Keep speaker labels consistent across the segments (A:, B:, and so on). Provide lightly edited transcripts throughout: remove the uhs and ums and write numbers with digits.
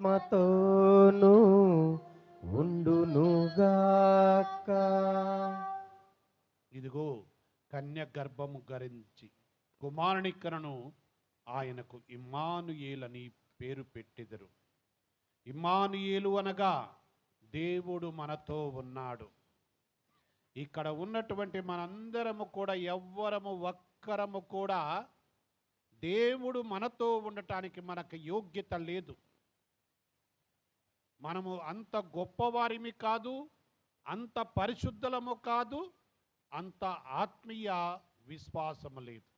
A: ఆత్మతోను ఉండునుగాక.
B: ఇదిగో కన్య గర్భము గరించి కుమారునికరను ఆయనకు ఇమ్మానుయేలని పేరు పెట్టెదరు. ఇమ్మానుయేలు అనగా దేవుడు మనతో ఉన్నాడు. ఇక్కడ ఉన్నటువంటి మనందరము కూడా ఎవ్వరము ఒక్కరము కూడా దేవుడు మనతో ఉండటానికి మనకు యోగ్యత లేదు. మనము అంత గొప్పవారిమి కాదు, అంత పరిశుద్ధులము కాదు, అంత ఆత్మీయ విశ్వాసము లేదు.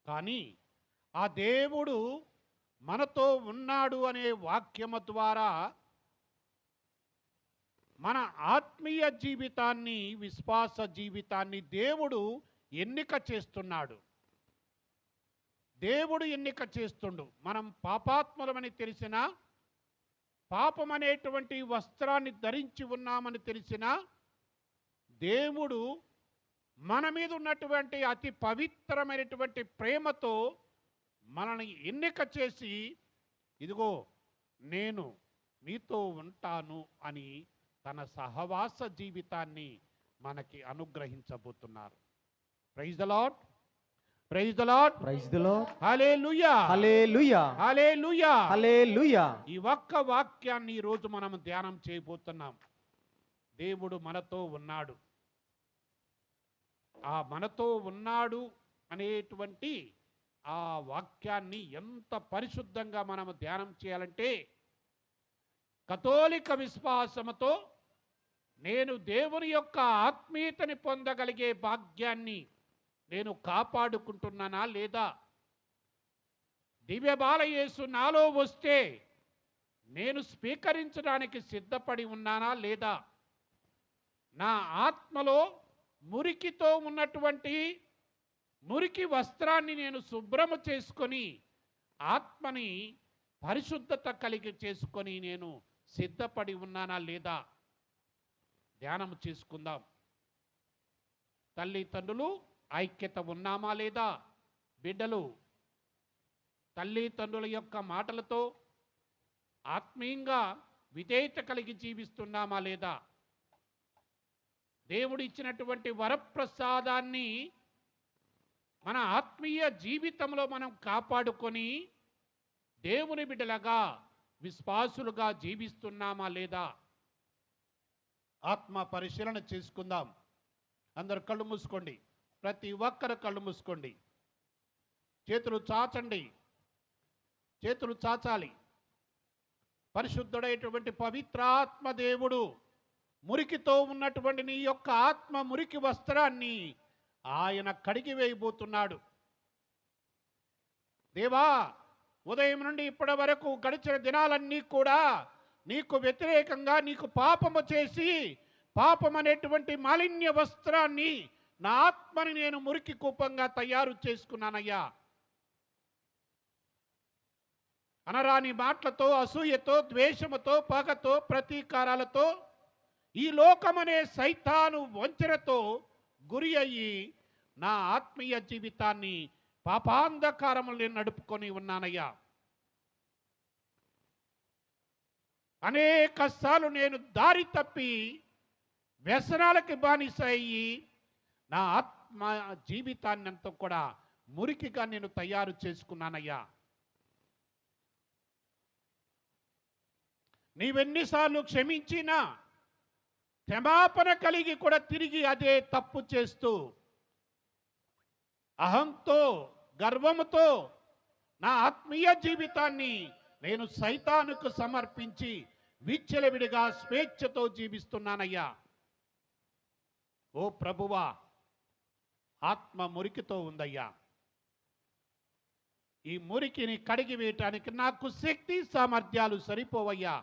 B: కానీ ఆ దేవుడు మనతో ఉన్నాడు అనే వాక్యము ద్వారా మన ఆత్మీయ జీవితాన్ని, విశ్వాస జీవితాన్ని దేవుడు ఎన్నిక చేస్తున్నాడు. దేవుడు ఎన్నిక చేస్తుండు. మనం పాపాత్ములమని తెలిసినా, పాపం అనేటువంటి వస్త్రాన్ని ధరించి ఉన్నామని తెలిసినా, దేవుడు మన మీద ఉన్నటువంటి అతి పవిత్రమైనటువంటి ప్రేమతో మనల్ని ఎన్నిక చేసి, ఇదిగో నేను మీతో ఉంటాను అని తన సహవాస జీవితాన్ని మనకి అనుగ్రహించబోతున్నారు. Praise the lord, praise the lord,
A: praise the lord.
B: హల్లెలూయా,
A: హల్లెలూయా,
B: హల్లెలూయా,
A: హల్లెలూయా.
B: ఈ ఒక్క వాక్యాన్ని ఈరోజు మనం ధ్యానం చేయబోతున్నాం. దేవుడు మనతో ఉన్నాడు. ఆ మనతో ఉన్నాడు అనేటువంటి ఆ వాక్యాన్ని ఎంత పరిశుద్ధంగా మనం ధ్యానం చేయాలంటే, కథోలిక విశ్వాసముతో నేను దేవుని యొక్క ఆత్మీయతని పొందగలిగే భాగ్యాన్ని నేను కాపాడుకుంటున్నానా లేదా? దివ్య బాలయేసు నాలో వస్తే నేను స్వీకరించడానికి సిద్ధపడి ఉన్నానా లేదా? నా ఆత్మలో మురికితో ఉన్నటువంటి మురికి వస్త్రాన్ని నేను శుభ్రము చేసుకొని ఆత్మని పరిశుద్ధత కలిగి చేసుకొని నేను సిద్ధపడి ఉన్నానా లేదా? ధ్యానం చేసుకుందాం. తల్లిదండ్రులు ఐక్యత ఉన్నామా లేదా? బిడ్డలు తల్లిదండ్రుల యొక్క మాటలతో ఆత్మీయంగా విధేయత కలిగి జీవిస్తున్నామా లేదా? దేవుడు ఇచ్చినటువంటి వరప్రసాదాన్ని మన ఆత్మీయ జీవితంలో మనం కాపాడుకొని దేవుని బిడ్డలుగా, విశ్వాసులుగా జీవిస్తున్నామా లేదా? ఆత్మ పరిశీలన చేసుకుందాం. అందరు కళ్ళు మూసుకోండి. ప్రతి ఒక్కరు కళ్ళు మూసుకోండి. చేతులు చాచండి. చేతులు చాచాలి. పరిశుద్ధుడైనటువంటి పవిత్రాత్మ దేవుడు మురికితో ఉన్నటువంటి నీ యొక్క ఆత్మ మురికి వస్త్రాన్ని ఆయన కడిగి వేయబోతున్నాడు. దేవా, ఉదయం నుండి ఇప్పటి వరకు గడిచిన దినాలన్నీ కూడా నీకు వ్యతిరేకంగా నీకు పాపము చేసి, పాపం అనేటువంటి మాలిన్య వస్త్రాన్ని, నా ఆత్మని నేను మురికి కూపంగా తయారు చేసుకున్నానయ్యా. అనరాని మాటలతో, అసూయతో, ద్వేషముతో, పగతో, ప్రతీకారాలతో, ఈ లోకమనే సైతాను వంచనతో గురి అయ్యి నా ఆత్మీయ జీవితాన్ని పాపాంధకారములు నడుపుకొని ఉన్నానయ్యా. అనేక సార్లు నేను దారి తప్పి వ్యసనాలకి బానిస అయ్యి నా ఆత్మ జీవితాన్ని అంతా కూడా మురికిగా నేను తయారు చేసుకున్నానయ్యా. నీవెన్నిసార్లు క్షమించినా క్షమాపణ కలిగి కూడా తిరిగి అదే తప్పు చేస్తూ అహంతో, గర్వముతో నా ఆత్మీయ జీవితాన్ని నేను సైతానుకు సమర్పించి విచ్చలవిడిగా స్వేచ్ఛతో జీవిస్తున్నానయ్యా. ఓ ప్రభువా, ఆత్మ మురికితో ఉందయ్యా. ఈ మురికిని కడిగి వేయటానికి నాకు శక్తి సామర్థ్యాలు సరిపోవయ్యా.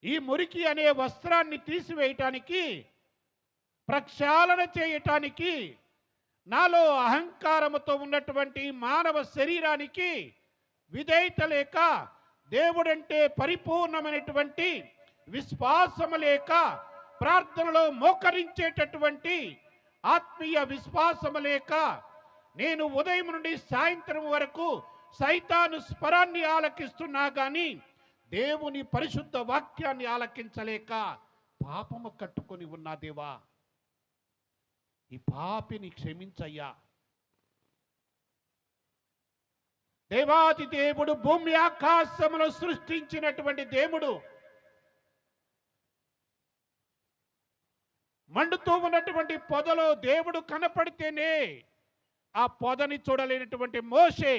B: ఈ మురికి అనే వస్త్రాన్ని తీసివేయటానికి, ప్రక్షాళన చేయటానికి, నాలో అహంకారముతో ఉన్నటువంటి మానవ శరీరానికి విధేయత లేక, దేవుడంటే పరిపూర్ణమైనటువంటి విశ్వాసము లేక, ప్రార్థనలో మోకరించేటటువంటి ఆత్మీయ విశ్వాసము లేక, నేను ఉదయం నుండి సాయంత్రం వరకు సైతాను స్వరాన్ని ఆలకిస్తున్నా కానీ దేవుని పరిశుద్ధ వాక్యాన్ని ఆలకించలేక పాపము కట్టుకొని ఉన్నా దేవా, ఈ పాపిని క్షమించయ్యా. దేవాది దేవుడు భూమి ఆకాశమును సృష్టించినటువంటి దేవుడు, మండుతూ ఉన్నటువంటి పొదలో దేవుడు కనపడితేనే ఆ పొదని చూడలేనటువంటి మోషే,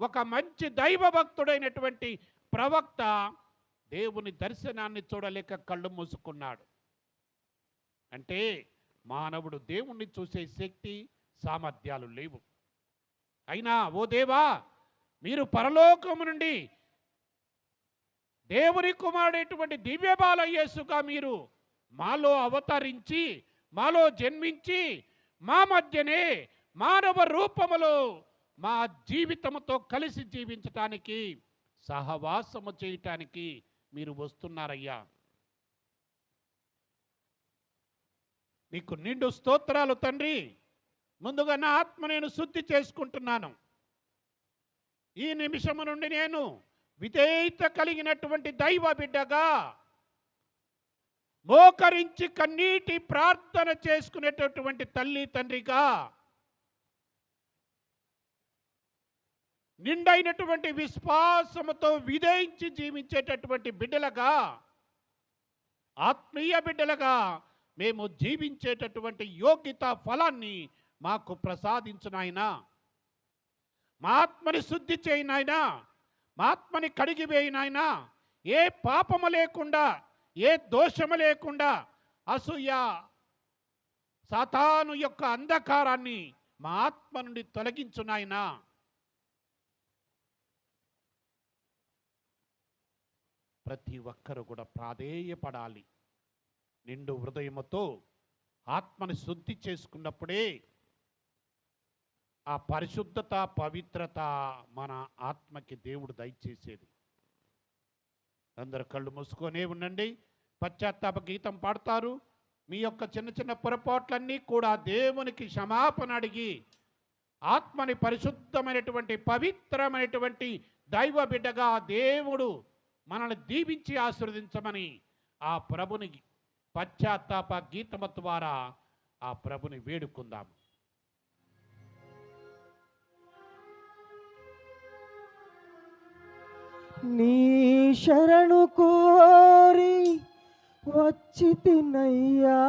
B: ఒక మంచి దైవ భక్తుడైనటువంటి ప్రవక్త, దేవుని దర్శనాన్ని చూడలేక కళ్ళు మూసుకున్నాడు. అంటే మానవుడు దేవుణ్ణి చూసే శక్తి సామర్థ్యాలు లేవు. అయినా ఓ దేవా, మీరు పరలోకము నుండి దేవుని కుమారుడైనటువంటి దివ్యబాల యేసుగా మీరు మాలో అవతరించి, మాలో జన్మించి, మా మధ్యనే మానవ రూపములో మా జీవితంతో కలిసి జీవించటానికి, సహవాసము చేయటానికి మీరు వస్తున్నారయ్యా. నీకు నిండు స్తోత్రాలు తండ్రి. ముందుగా నా ఆత్మ నేను శుద్ధి చేసుకుంటున్నాను. ఈ నిమిషము నుండి నేను విధేయత కలిగినటువంటి దైవ బిడ్డగా, మోకరించి కన్నీటి ప్రార్థన చేసుకునేటటువంటి తల్లి తండ్రిగా, నిండైనటువంటి విశ్వాసముతో విధేయించి జీవించేటటువంటి బిడ్డలుగా, ఆత్మీయ బిడ్డలుగా మేము జీవించేటటువంటి యోగ్యత ఫలాన్ని మాకు ప్రసాదించు నాయనా. మా ఆత్మని శుద్ధి చేయి నాయనా, మా ఆత్మని కడిగివేయి నాయనా. ఏ పాపము లేకుండా, ఏ దోషము లేకుండా, అసూయ సాతాను యొక్క అంధకారాన్ని మా ఆత్మ నుండి తొలగించు నాయనా. ప్రతి ఒక్కరు కూడా ప్రాధేయపడాలి. నిండు హృదయముతో ఆత్మని శుద్ధి చేసుకున్నప్పుడే ఆ పరిశుద్ధత, పవిత్రత మన ఆత్మకి దేవుడు దయచేసేది. అందరు కళ్ళు మూసుకొనే ఉండండి. పశ్చాత్తాప గీతం పాడతారు. మీ యొక్క చిన్న చిన్న పొరపాట్లన్నీ కూడా దేవునికి క్షమాపణ అడిగి, ఆత్మని పరిశుద్ధమైనటువంటి పవిత్రమైనటువంటి దైవ బిడ్డగా దేవుడు మనల్ని దీవించి ఆశీర్వదించమని ఆ ప్రభుని పశ్చాత్తాప గీతము ద్వారా ఆ ప్రభుని వేడుకుందాం.
A: నీ శరణు కోరి వచ్చితినయ్యా,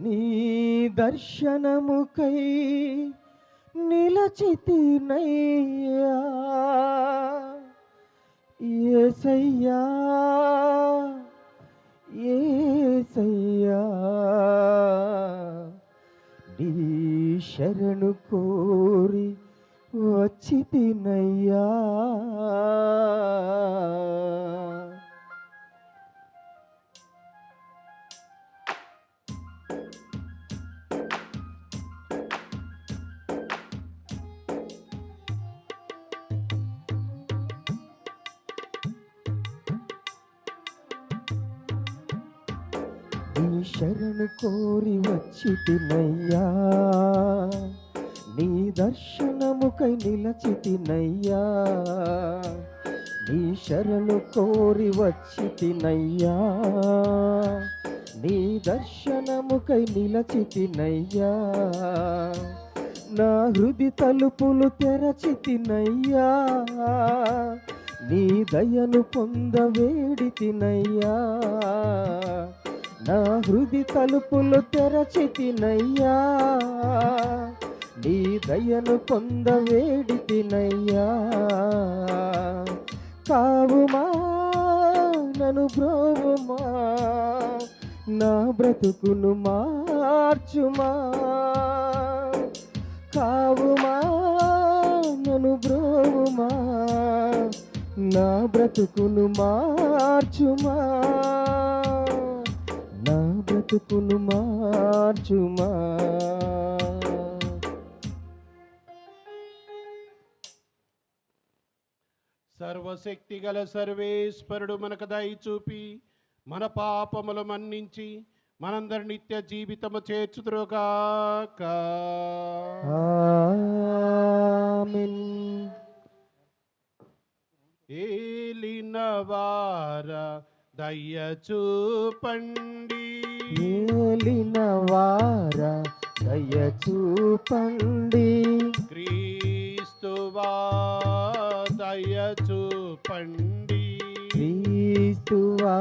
A: నీ దర్శనముకై నిలచితినయ్యా. యేసయ్యా, యేసయ్యా, నీ శరణు కోరి వచ్చితినయ్యా. నీ శరణు కోరి వచ్చితినయ్యా, నీ దర్శనముకై నిలచితినయ్యా. నీ శరణు కోరి వచ్చితినయ్యా, నీ దర్శనముకై నిలచితినయ్యా. నా హృది తలుపులు తెరచితినయ్యా, నీ దయను పొందవేడితినయ్యా. నా హృది తలుపులు తెరచితినయ్యా, నీ దయను పొందవేడితినయ్యా. కావుమా నన్ను బ్రోవుమా, నా బ్రతుకును మార్చుమా. కావుమా నన్ను బ్రోవుమా, నా బ్రతుకును మార్చుమా. నా బ్రతుకును మార్చుమా.
B: సర్వశక్తి గల సర్వేశ్వరుడు మనకు దయ చూపి, మన పాపములు మన్నించి, మనందరి నిత్య జీవితము చేర్చుదురుగాక.
A: ఆమేన్.
B: ఏలినవార దయ చూపండి,
A: ఏలినవార దయ చూపండి,
B: క్రీస్తువా దయ చూపండి,
A: క్రీస్తువా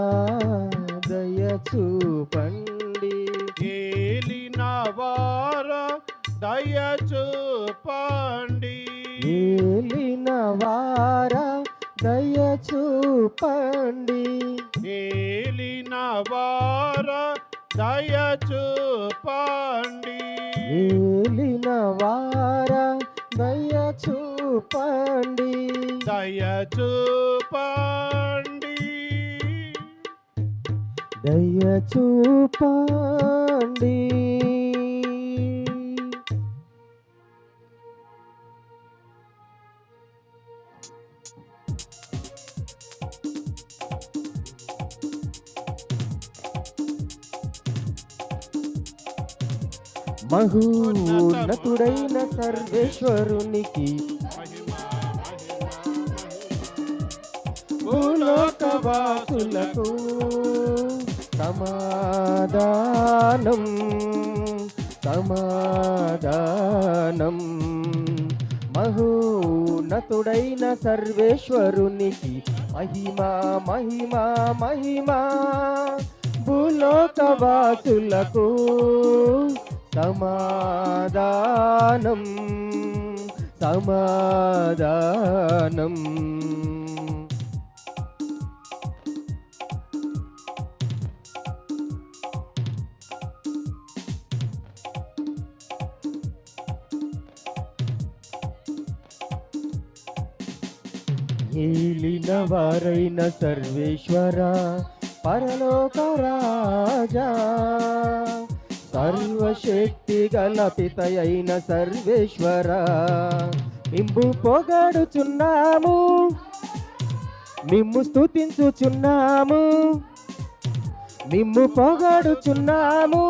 A: దయ చూపండి,
B: ఏలినవార దయ చూపండి,
A: ఏలినవార దయ చూపండి,
B: ఏలినవార దయ చూపండి,
A: ఏలినవార దయ చూపండి,
B: దయ చూపండి,
A: దయ చూపండి. మహోన్నతుడైన సర్వేశ్వరునికి భూలోకవాసులకు సమాధానం, సమాధానం. మహోన్నతుడైన సర్వేశ్వరునికి మహిమా, మహిమా, మహిమా. భూలోకవాసులకు సమాధానం, సమాధానం. ఏలిన వారైన సర్వేశ్వర పరలోక రాజా, సర్వశక్తి గల పితయైన సర్వేశ్వర మిమ్ము పొగడుచున్నాము, మిమ్ము స్తుతించుచున్నాము, మిమ్ము పొగడుచున్నాము,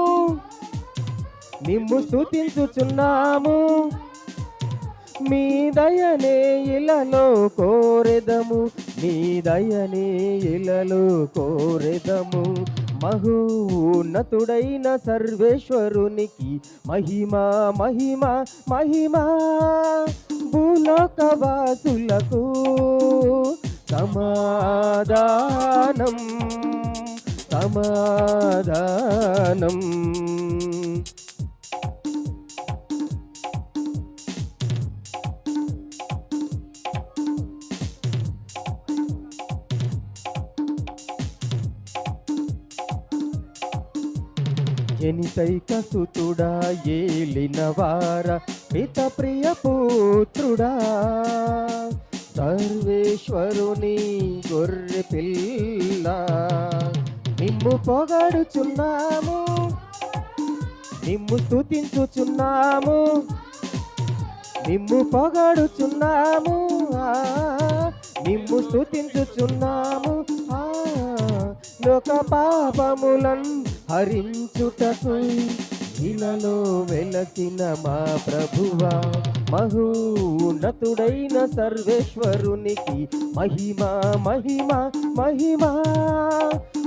A: మిమ్ము స్తుతించుచున్నాము. మీ దయనే ఇలలో కోరెదము, మీ దయనే ఇలలో కోరెదము. మహోన్నతుడైన సర్వేశ్వరునికి మహిమా, మహిమా, మహిమా. భూలోకవాసులకు సమాధానం, సమాధానం. జనితైక సుతుడా ఏలినవార పిత ప్రియ పుత్రుడా, సర్వేశ్వరుని గొర్రె పిల్ల నిమ్ము పొగడుచున్నాము, నిమ్ము స్తుతించుచున్నాము, నిమ్ము పొగడుచున్నాము, నిమ్ము స్తుతించుచున్నాము. లోక పాపములను హరించుటకు ఇలలో వెలసిన మా ప్రభువా, మహోన్నతుడైన సర్వేశ్వరునికి మహిమా, మహిమా, మహిమా.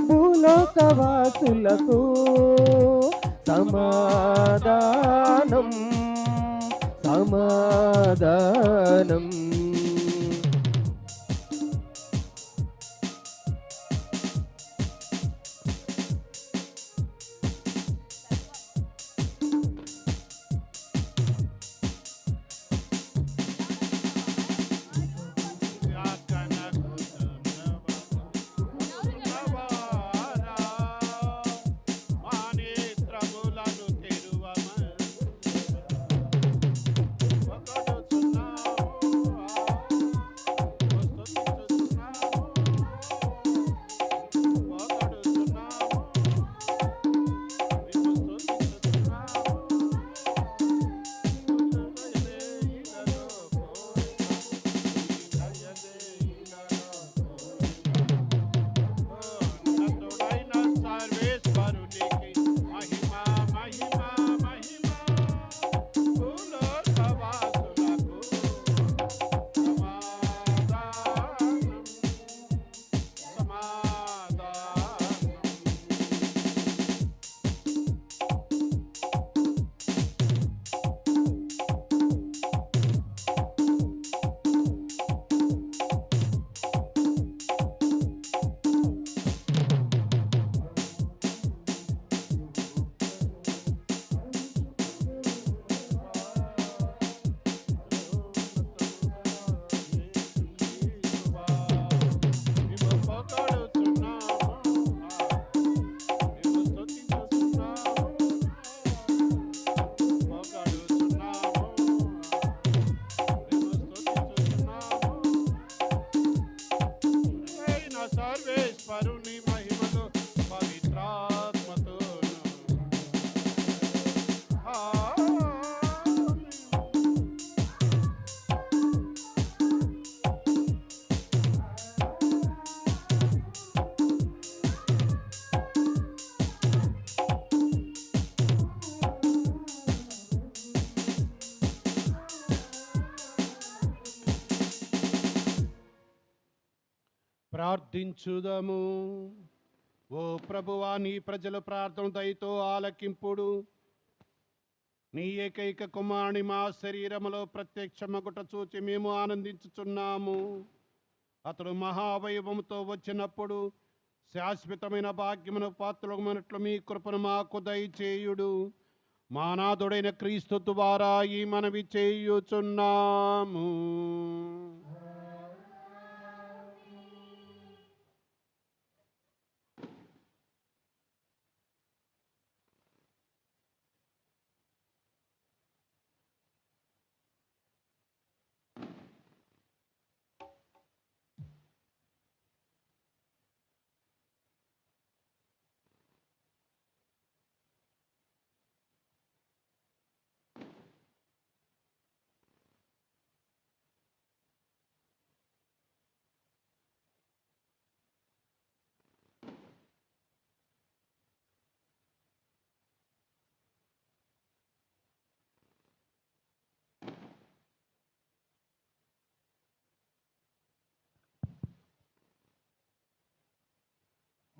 A: భూలోకవాసులకు సమాధానం, సమాధానం.
B: సర్వేశ్వరుని మహిమతో పవిత్రాత్మతోను. ఆమేన్. ప్రార్థించుదము. ఓ ప్రభువా, నీ ప్రజల ప్రార్థన దయతో ఆలకింపుడు. నీ ఏకైక కుమారుని మా శరీరములో ప్రత్యక్షమగుట చూచి మేము ఆనందించుచున్నాము. అతడు మహావైభవంతో వచ్చినప్పుడు శాశ్వతమైన భాగ్యమును పాత్రమైనట్లు మీ కృపను మాకు దయచేయుడు. మానాథుడైన క్రీస్తు ద్వారా ఈ మనవి చేయుచున్నాము.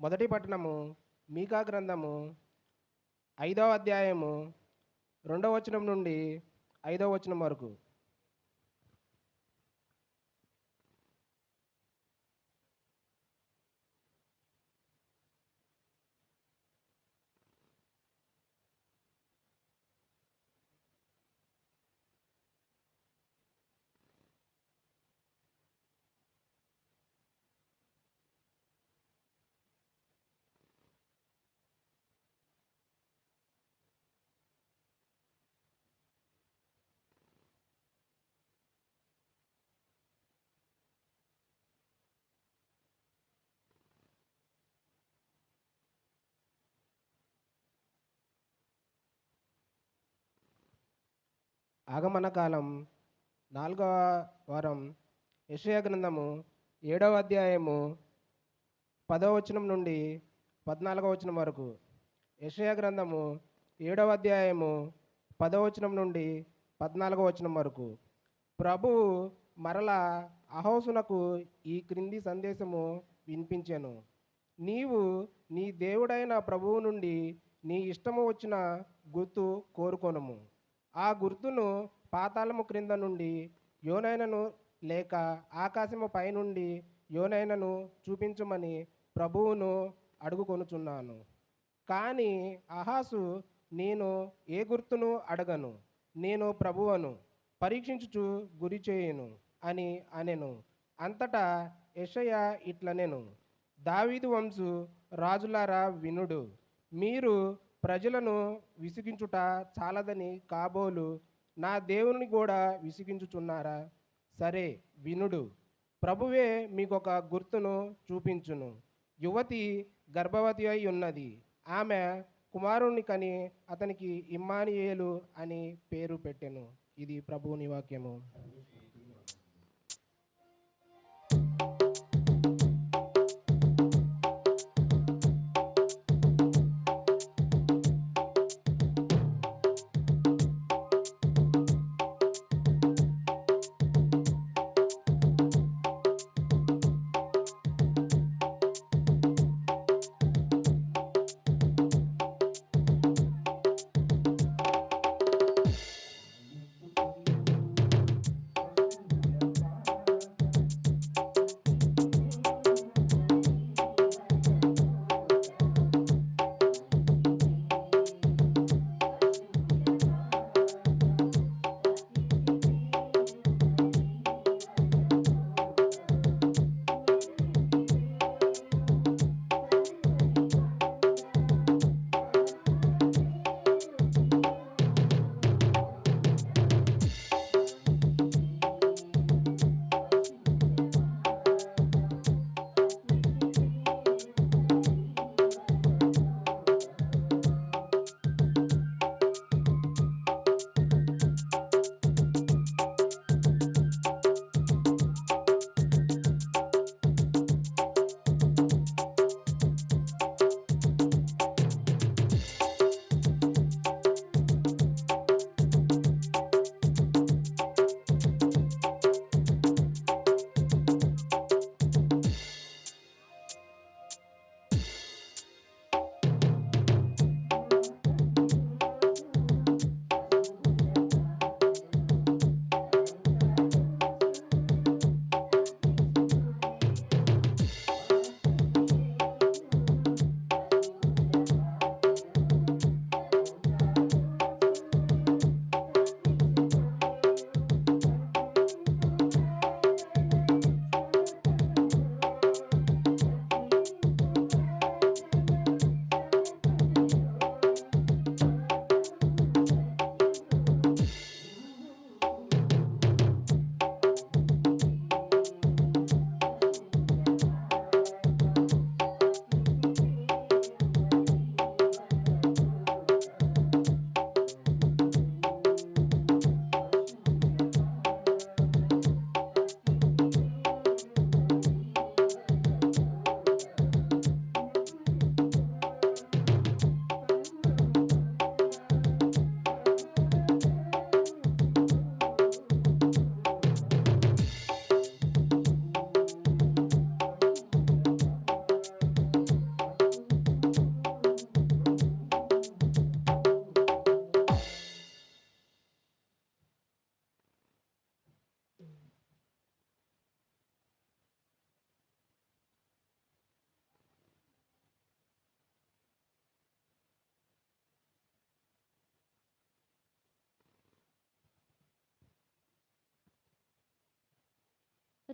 A: మొదటి పట్టణము మీకా గ్రంథము 5వ అధ్యాయము 2వ వచనం నుండి 5వ వచనం వరకు. ఆగమన కాలం 4వ వారం యెషయా గ్రంథము 7వ అధ్యాయము 10వ వచనం నుండి 14వ వచనం వరకు. యెషయా గ్రంథము 7వ అధ్యాయము 10వ వచనం నుండి 14వ వచనం వరకు. ప్రభువు మరలా అహోసునకు ఈ క్రింది సందేశము వినిపించెను. నీవు నీ దేవుడైన ప్రభువు నుండి నీ ఇష్టము వచ్చిన గుర్తు కోరుకొనుము. ఆ గుర్తును పాతాళము క్రింద నుండి యోనైనను లేక ఆకాశము పైనుండి యోనైనను చూపించమని ప్రభువును అడుగుకొనుచున్నాను. కానీ అహాసు, నేను ఏ గుర్తును అడగను, నేను ప్రభువును పరీక్షించుచు గురి చేయును అని అనెను. అంతటా యెషయా ఇట్లనెను, దావీదు వంశు రాజులారా వినుడు. మీరు ప్రజలను విసిగించుట చాలదని కాబోలు నా దేవుని కూడా విసిగించుచున్నారా? సరే వినుడు. ప్రభువే మీకొక గుర్తును చూపించును. యువతి గర్భవతి అయి ఉన్నది. ఆమె కుమారుని కని అతనికి ఇమ్మానుయేలు అని పేరు పెట్టెను. ఇది ప్రభువుని వాక్యము.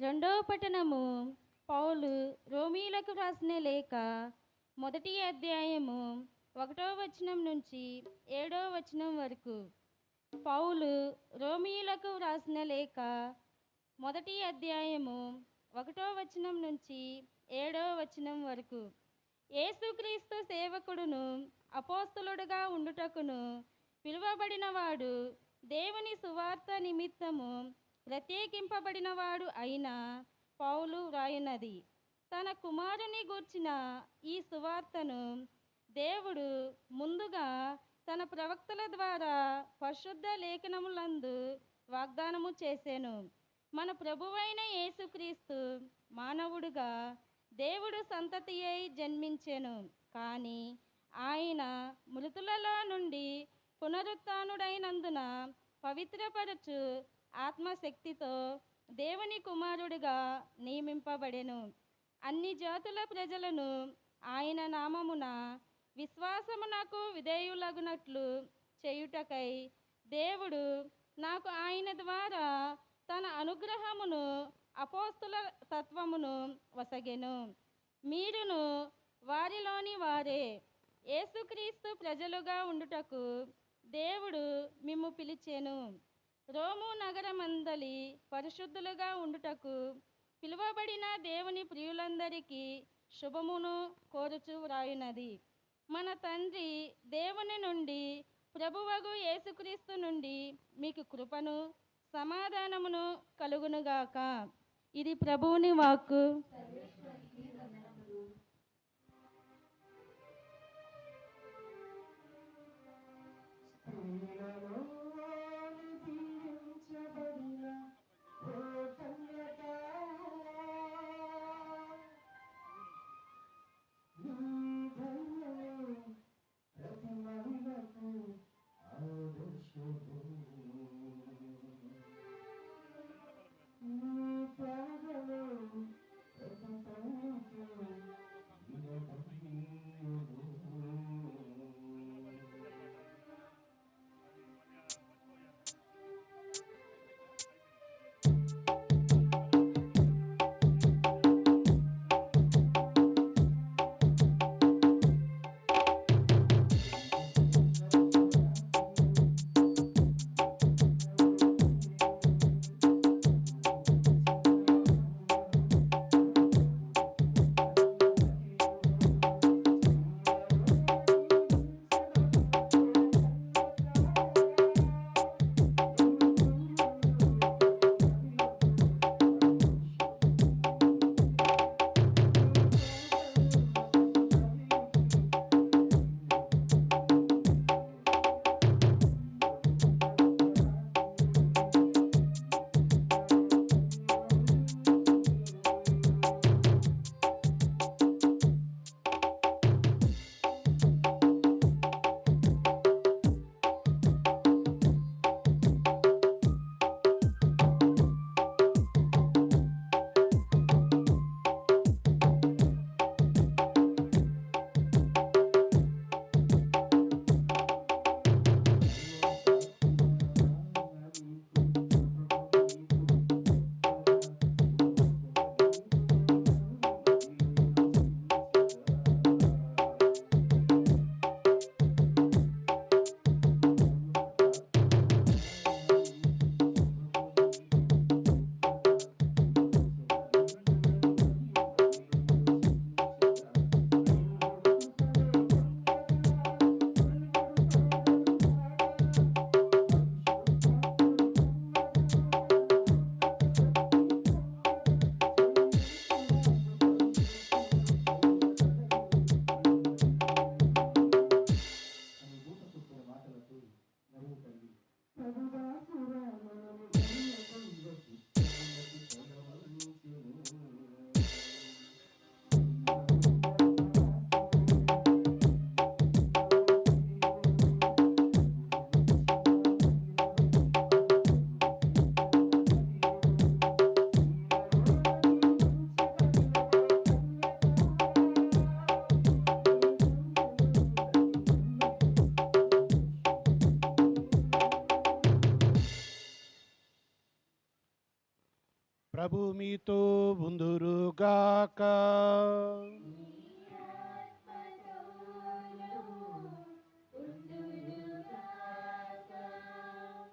C: రెండవ పట్టణము. పౌలు రోమీలకు రాసిన లేఖ, మొదటి అధ్యాయము 1వ వచనం నుంచి 7వ వచనం వరకు. పౌలు రోమీలకు రాసిన లేఖ, మొదటి అధ్యాయము 1వ వచనం నుంచి 7వ వచనం వరకు. యేసుక్రీస్తు సేవకుడును అపోస్తలుడుగా ఉండుటకును పిలువబడినవాడు, దేవుని సువార్త నిమిత్తము ప్రత్యేకింపబడినవాడు అయిన పౌలు వ్రాయున్నది. తన కుమారుని గూర్చిన ఈ సువార్తను దేవుడు ముందుగా తన ప్రవక్తల ద్వారా పరిశుద్ధ లేఖనములందు వాగ్దానము చేసెను. మన ప్రభువైన యేసుక్రీస్తు మానవుడుగా దేవుడు సంతతి అయి జన్మించెను. కానీ ఆయన మృతులలో నుండి పునరుత్థానుడైనందున పవిత్రపరచు ఆత్మశక్తితో దేవుని కుమారుడిగా నియమింపబడెను. అన్ని జాతుల ప్రజలను ఆయన నామమున విశ్వాసమునకు విధేయులగునట్లు చేయుటకై దేవుడు నాకు ఆయన ద్వారా తన అనుగ్రహమును అపోస్తుల తత్వమును వసగెను. మీరును వారిలోని వారే. యేసుక్రీస్తు ప్రజలుగా ఉండుటకు దేవుడు మిమ్ము పిలిచెను. రోము నగరమందలి పరిశుద్ధులుగా ఉండుటకు పిలువబడిన దేవుని ప్రియులందరికీ శుభమును కోరుచు వ్రాయున్నది. మన తండ్రి దేవుని నుండి, ప్రభువగు యేసుక్రీస్తు నుండి మీకు కృపను సమాధానమును కలుగునుగాక. ఇది ప్రభువుని వాక్కు.
B: ప్రభు మీతో ఉందురుగాక.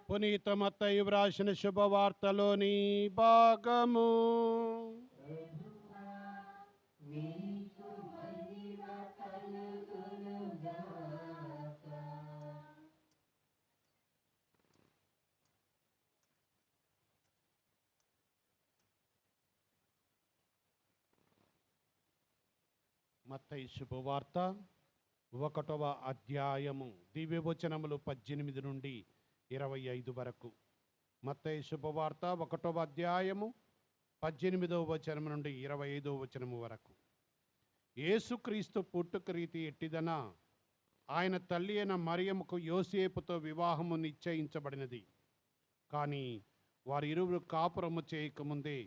B: పునీత మత్తయి వ్రాసిన శుభవార్తలోని భాగము. మత్తయి శుభవార్త 1వ అధ్యాయము దివ్యవచనములు 18 నుండి 25 వరకు. మత్తయి శుభవార్త 1వ అధ్యాయము 18వ వచనం నుండి 25వ వచనము వరకు. యేసుక్రీస్తు పుట్టుక రీతి ఎట్టిదన ఆయన తల్లి అయిన మరియమ్మకు యోసేపుతో వివాహము నిశ్చయించబడినది. కానీ వారిరువురు కాపురము చేయకముందే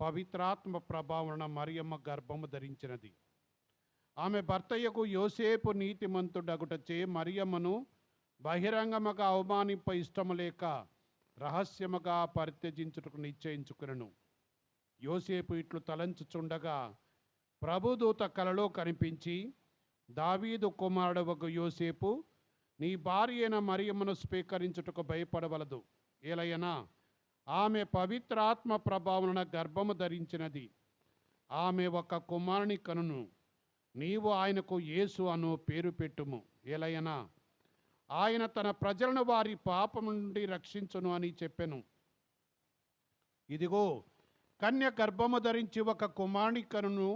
B: పవిత్రాత్మ ప్రభావన మరియమ్మ గర్భము ధరించినది. ఆమె భర్తయ్యకు యోసేపు నీతిమంతుడగుటచే మరియమ్మను బహిరంగముగా అవమానింప ఇష్టము లేక రహస్యముగా పరిత్యజించుటకు నిశ్చయించుకునెను. యోసేపు ఇట్లు తలంచుచుండగా ప్రభుదూత కలలో కనిపించి, దావీదు కుమారుడవగు యోసేపు, నీ భార్య అయిన మరియమ్మను స్వీకరించుటకు భయపడవలదు. ఏలయనా ఆమె పవిత్రాత్మ ప్రభావమున గర్భము ధరించినది. ఆమె ఒక కుమారుని కనును. నీవు ఆయనకు యేసు అను పేరు పెట్టుము. ఏలయనా ఆయన తన ప్రజలను వారి పాపం నుండి రక్షించును అని చెప్పెను. ఇదిగో కన్య గర్భము ధరించి ఒక కుమారుని కనును.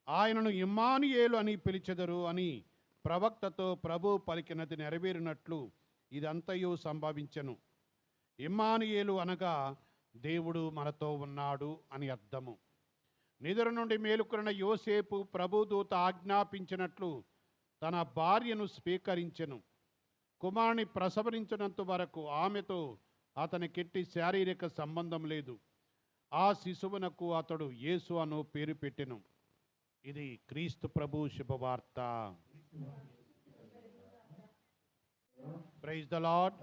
B: ఆయనను ఇమ్మానుయేలు అని పిలిచెదరు అని ప్రవక్తతో ప్రభు పలికినది నెరవేరినట్లు ఇదంతయు సంభవించెను. ఇమ్మానుయేలు అనగా దేవుడు మనతో ఉన్నాడు అని అర్థము. నిద్ర నుండి మేలుకొన్న యోసేపు ప్రభుదూత ఆజ్ఞాపించినట్లు తన భార్యను స్వీకరించెను. కుమారుని ప్రసవించినంత వరకు ఆమెతో అతనికెట్టి శారీరక సంబంధం లేదు. ఆ శిశువునకు అతడు యేసు అను పేరు పెట్టెను. ఇది క్రీస్తు ప్రభు శుభవార్త. Praise the lord,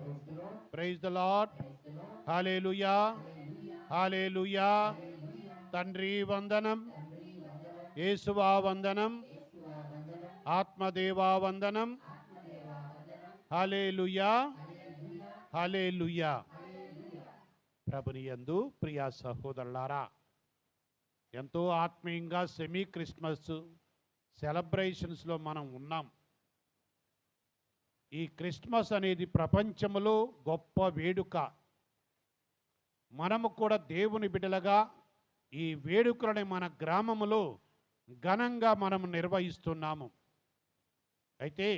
B: praise the lord. హల్లెలూయా, హల్లెలూయా. తండ్రి వందనం, యేసువా వందనం, ఆత్మదేవా వందనం. హల్లెలూయా, హల్లెలూయా. ప్రభుని యందు ప్రియ సహోదరులారా, ఎంతో ఆత్మీయంగా సెమీ క్రిస్మస్ సెలబ్రేషన్స్లో మనం ఉన్నాం. ఈ క్రిస్మస్ అనేది ప్రపంచంలో గొప్ప వేడుక. మనము కూడా దేవుని బిడ్డలుగా ఈ వేడుకలని మన గ్రామములో ఘనంగా మనం నిర్వహిస్తున్నాము. అయితే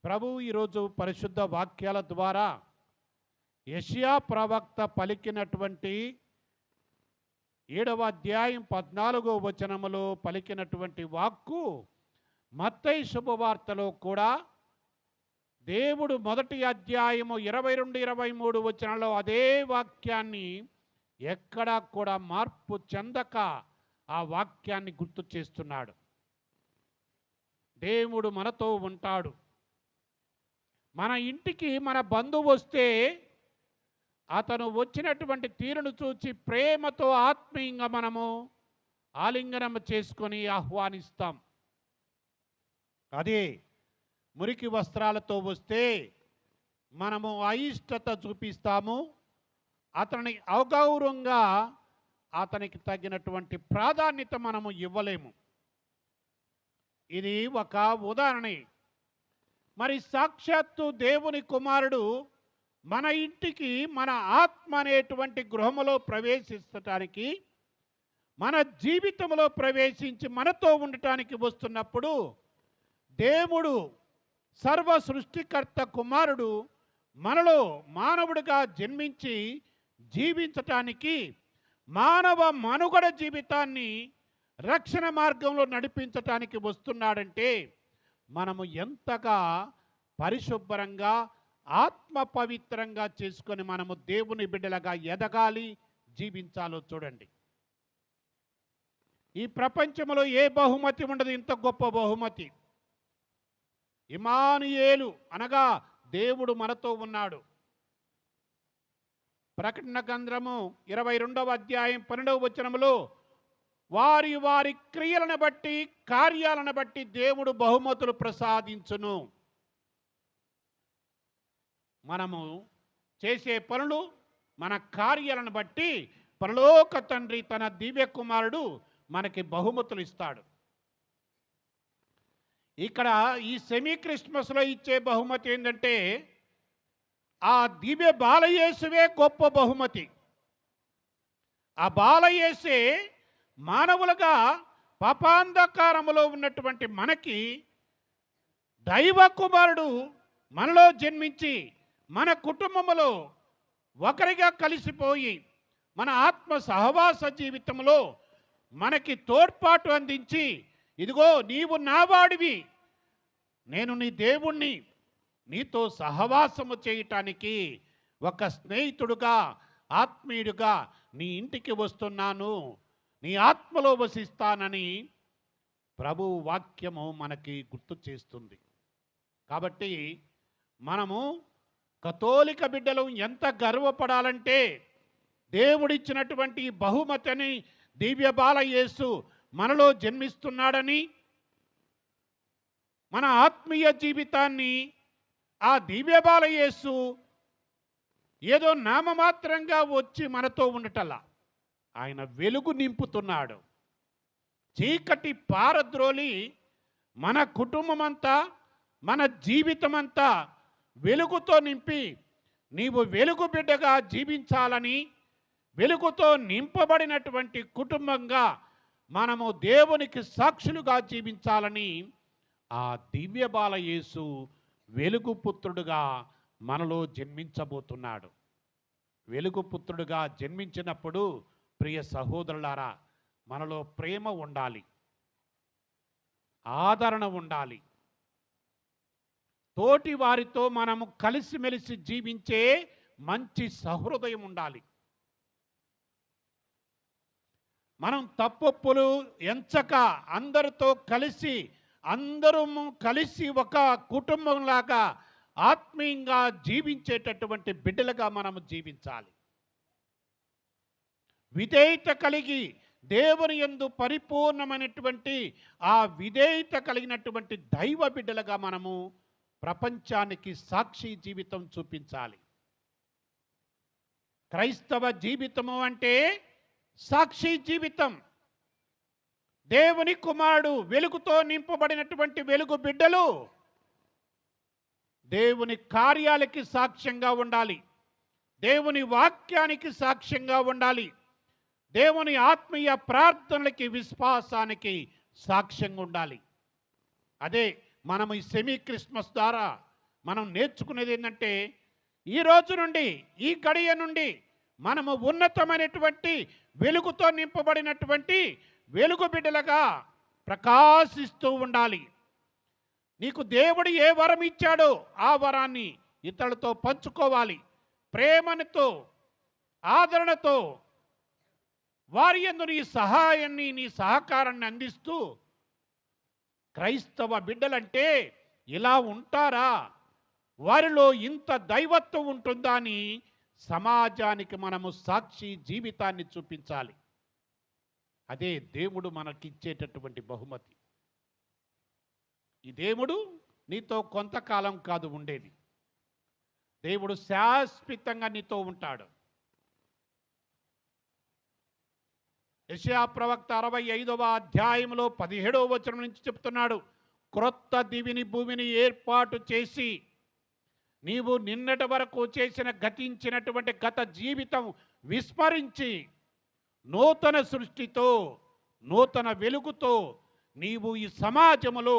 B: ప్రభు ఈరోజు పరిశుద్ధ వాక్యాల ద్వారా యెషయా ప్రవక్త పలికినటువంటి 7వ అధ్యాయం 14వ వచనములో పలికినటువంటి వాక్కు మత్తయి శుభవార్తలో కూడా దేవుడు 1వ అధ్యాయము 22-23 వచనంలో అదే వాక్యాన్ని ఎక్కడా కూడా మార్పు చెందక ఆ వాక్యాన్ని గుర్తు చేస్తున్నాడు. దేవుడు మనతో ఉంటాడు. మన ఇంటికి మన బంధువు వస్తే అతను వచ్చినటువంటి తీరును చూచి ప్రేమతో ఆత్మీయంగా మనము ఆలింగనం చేసుకొని ఆహ్వానిస్తాం. అదే మురికి వస్త్రాలతో వస్తే మనము అయిష్టత చూపిస్తాము. అతని అగౌరవంగా అతనికి తగినటువంటి ప్రాధాన్యత మనము ఇవ్వలేము. ఇది ఒక ఉదాహరణ. మరి సాక్షాత్తు దేవుని కుమారుడు మన ఇంటికి మన ఆత్మ అనేటువంటి గృహములో ప్రవేశించటానికి, మన జీవితంలో ప్రవేశించి మనతో ఉండటానికి వస్తున్నప్పుడు దేవుడు సర్వ సృష్టికర్త కుమారుడు మనలో మానవుడిగా జన్మించి జీవించటానికి, మానవ మనుగడ జీవితాన్ని రక్షణ మార్గంలో నడిపించటానికి వస్తున్నాడంటే మనము ఎంతగా పరిశుభ్రంగా ఆత్మ పవిత్రంగా చేసుకొని మనము దేవుని బిడ్డలుగా ఎదగాలి, జీవించాలో చూడండి. ఈ ప్రపంచంలో ఏ బహుమతి ఉండదు ఇంత గొప్ప బహుమతి. ఇమ్మానుయేలు అనగా దేవుడు మనతో ఉన్నాడు. ప్రకటన గ్రంథము 22వ అధ్యాయం 12వ వచనములో వారి వారి క్రియలను బట్టి కార్యాలను బట్టి దేవుడు బహుమతులు ప్రసాదించును. మనము చేసే పనులు మన కార్యాలను బట్టి పరలోక తండ్రి తన దివ్య కుమారుడు మనకి బహుమతులు ఇస్తాడు. ఇక్కడ ఈ సెమీ క్రిస్మస్లో ఇచ్చే బహుమతి ఏంటంటే ఆ దివ్య బాలయేసువే గొప్ప బహుమతి. ఆ బాలయేసే మానవులుగా పాపాంధకారములో ఉన్నటువంటి మనకి దైవ కుమారుడు మనలో జన్మించి మన కుటుంబములో ఒకరిగా కలిసిపోయి మన ఆత్మ సహవాస జీవితంలో మనకి తోడ్పాటు అందించి, ఇదిగో నీవు నావాడివి, నేను నీ దేవుణ్ణి, నీతో సహవాసము చేయటానికి ఒక స్నేహితుడుగా ఆత్మీయుడుగా నీ ఇంటికి వస్తున్నాను, నీ ఆత్మలో వసిస్తానని ప్రభు వాక్యము మనకి గుర్తు చేస్తుంది. కాబట్టి మనము కథోలిక బిడ్డలు ఎంత గర్వపడాలంటే దేవుడిచ్చినటువంటి బహుమతిని దివ్య బాల యేసు మనలో జన్మిస్తున్నాడని, మన ఆత్మీయ జీవితాన్ని ఆ దివ్య బాల యేసు ఏదో నామమాత్రంగా వచ్చి మనతో ఉండటల్లా, ఆయన వెలుగు నింపుతున్నాడు. చీకటి పారద్రోలి మన కుటుంబమంతా మన జీవితమంతా వెలుగుతో నింపి నీవు వెలుగు బిడ్డగా జీవించాలని, వెలుగుతో నింపబడినటువంటి కుటుంబంగా మనము దేవునికి సాక్షులుగా జీవించాలని ఆ దివ్య బాల యేసు వెలుగు పుత్రుడుగా మనలో జన్మించబోతున్నాడు. వెలుగు పుత్రుడుగా జన్మించినప్పుడు ప్రియ సహోదరులారా, మనలో ప్రేమ ఉండాలి, ఆదరణ ఉండాలి, తోటి వారితో మనము కలిసిమెలిసి జీవించే మంచి సహృదయం ఉండాలి. మనం తప్పొప్పులు ఎంచక అందరితో కలిసి అందరము కలిసి ఒక కుటుంబంలాగా ఆత్మీయంగా జీవించేటటువంటి బిడ్డలుగా మనము జీవించాలి. విధేయత కలిగి దేవుని యందు పరిపూర్ణమైనటువంటి ఆ విధేయత కలిగినటువంటి దైవ బిడ్డలుగా మనము ప్రపంచానికి సాక్షి జీవితం చూపించాలి. క్రైస్తవ జీవితము అంటే సాక్షి జీవితం. దేవుని కుమారుడు వెలుగుతో నింపబడినటువంటి వెలుగు బిడ్డలు దేవుని కార్యాలకి సాక్ష్యంగా ఉండాలి, దేవుని వాక్యానికి సాక్ష్యంగా ఉండాలి, దేవుని ఆత్మీయ ప్రార్థనలకి విశ్వాసానికి సాక్ష్యంగా ఉండాలి. అదే మనం ఈ సెమీ క్రిస్మస్ ద్వారా మనం నేర్చుకునేది ఏంటంటే, ఈ రోజు నుండి ఈ గడియ నుండి మనము ఉన్నతమైనటువంటి వెలుగుతో నింపబడినటువంటి వెలుగు బిడ్డలుగా ప్రకాశిస్తూ ఉండాలి. నీకు దేవుడు ఏ వరం ఇచ్చాడో ఆ వరాన్ని ఇతరులతో పంచుకోవాలి. ప్రేమతో ఆదరణతో వారి యందు నీ సహాయాన్ని నీ సహకారాన్ని అందిస్తూ, క్రైస్తవ బిడ్డలంటే ఇలా ఉంటారా, వారిలో ఇంత దైవత్వం ఉంటుందా అని సమాజానికి మనము సాక్షి జీవితాన్ని చూపించాలి. అదే దేవుడు మనకిచ్చేటటువంటి బహుమతి. ఈ దేవుడు నీతో కొంతకాలం కాదు ఉండేది, దేవుడు శాశ్వతంగా నీతో ఉంటాడు. యెషయా ప్రవక్త 65వ అధ్యాయంలో 17వ వచనం నుంచి చెప్తున్నాడు, క్రొత్త దివిని భూమిని ఏర్పాటు చేసి నీవు నిన్నటి వరకు చేసిన గతించినటువంటి గత జీవితం విస్మరించి నూతన సృష్టితో నూతన వెలుగుతో నీవు ఈ సమాజములో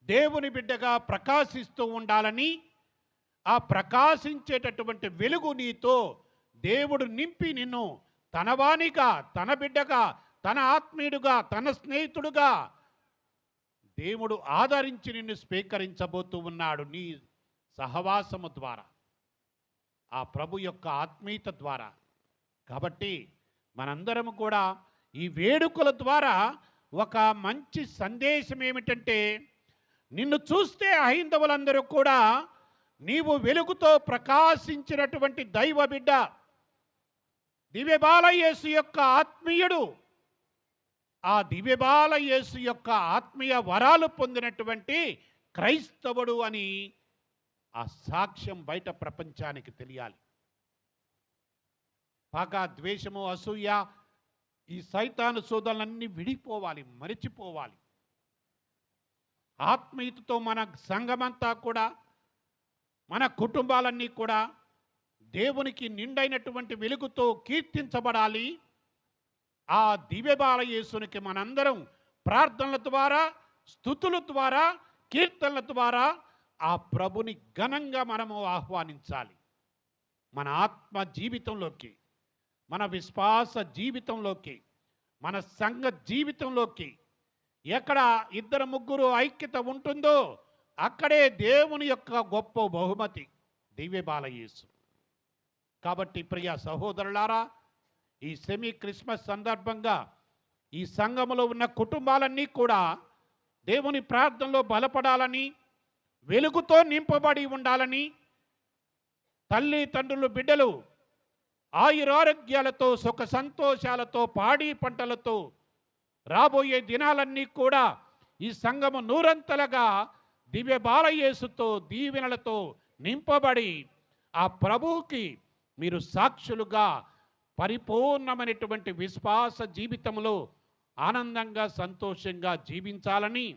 B: దేవుని బిడ్డగా ప్రకాశిస్తూ ఉండాలని, ఆ ప్రకాశించేటటువంటి వెలుగు నీతో దేవుడు నింపి నిన్ను తనవానిగా, తన బిడ్డగా, తన ఆత్మీయుడుగా, తన స్నేహితుడుగా దేవుడు ఆదరించి నిన్ను స్వీకరించబోతూ ఉన్నాడు. నీ సహవాసము ద్వారా, ఆ ప్రభు యొక్క ఆత్మీయత ద్వారా. కాబట్టి మనందరము కూడా ఈ వేడుకల ద్వారా ఒక మంచి సందేశం ఏమిటంటే, నిన్ను చూస్తే హైందవులందరూ కూడా నీవు వెలుగుతో ప్రకాశించినటువంటి దైవ బిడ్డ, దివ్యబాల యేసు యొక్క ఆత్మీయుడు. ఆ దివ్యబాల యేసు యొక్క ఆత్మీయ వరాలు పొందినటువంటి క్రైస్తవుడు అని ఆ సాక్ష్యం బయట ప్రపంచానికి తెలియాలి. పగ, ద్వేషము, అసూయ, ఈ సైతాను సోదరులన్నీ విడిపోవాలి, మరిచిపోవాలి. ఆత్మీయతతో మన సంఘమంతా కూడా, మన కుటుంబాలన్నీ కూడా దేవునికి నిండైనటువంటి వెలుగుతో కీర్తించబడాలి. ఆ దివ్యబాల యేసునికి మనందరం ప్రార్థనల ద్వారా, స్తుతుల ద్వారా, కీర్తనల ద్వారా ఆ ప్రభుని ఘనంగా మనము ఆహ్వానించాలి. మన ఆత్మ జీవితంలోకి, మన విశ్వాస జీవితంలోకి, మన సంఘ జీవితంలోకి ఎక్కడ ఇద్దరు ముగ్గురు ఐక్యత ఉంటుందో అక్కడే దేవుని యొక్క గొప్ప బహుమతి దివ్యబాల యేసు. కాబట్టి ప్రియ సహోదరులారా, ఈ సెమీ క్రిస్మస్ సందర్భంగా ఈ సంఘములో ఉన్న కుటుంబాలన్నీ కూడా దేవుని ప్రార్థనలో బలపడాలని, వెలుగుతో నింపబడి ఉండాలని, తల్లి తండ్రులు బిడ్డలు ఆయురారోగ్యాలతో, సుఖ సంతోషాలతో, పాడి పంటలతో రాబోయే దినాలన్నీ కూడా ఈ సంఘము నూరంతలుగా దివ్య బాలయేసుతో దీవెనలతో నింపబడి ఆ ప్రభువుకి మీరు సాక్షులుగా పరిపూర్ణమైనటువంటి విశ్వాస జీవితంలో ఆనందంగా, సంతోషంగా జీవించాలని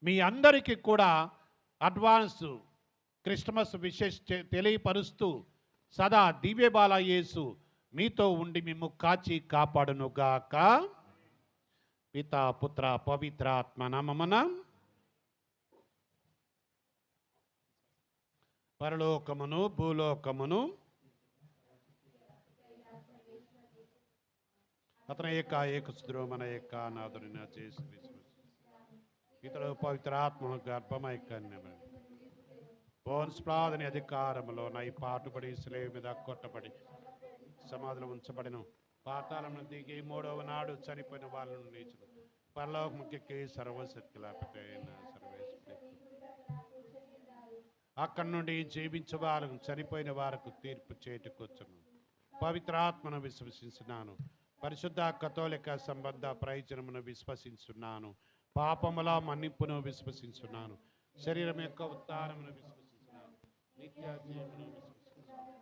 B: మీ అందరికీ కూడా అడ్వాన్స్ క్రిస్మస్ విషెస్ తెలియపరుస్తూ సదా దివ్యబాల యేసు మీతో ఉండి మిమ్ము కాచి కాపాడునుగాక. పితా, పుత్ర, పవిత్రాత్మ నామమున. పరలోకమును భూలోకమును అతను ఏకసుద్రో మన ఏకానాథుని చేసి ఇతడు పవిత్రాత్మ గర్భమై కన్యమని పోన్స్ప్రాదని అధికారములో నై పాటుపడి శిలువ మీద కొట్టబడి సమాధిలో ఉంచబడిన, పాతాళమును దిగి మూడవ నాడు చనిపోయిన వాళ్ళను లేచును, పరలోకముకి సర్వశక్తులైన సర్వేశ్వరుడు అక్కడి నుండి జీవించే వారు చనిపోయిన వారికి తీర్పు చేటుకొచ్చును. పవిత్రాత్మను విశ్వసించున్నాను, పరిశుద్ధ కథోలిక సంబంధ ప్రయోజనమును విశ్వసించున్నాను, పాపముల మన్నింపును విశ్వసించున్నాను, శరీరం యొక్క ఉత్థానమును విశ్వసించున్నాను, నిత్య జీవమును విశ్వసించున్నాను.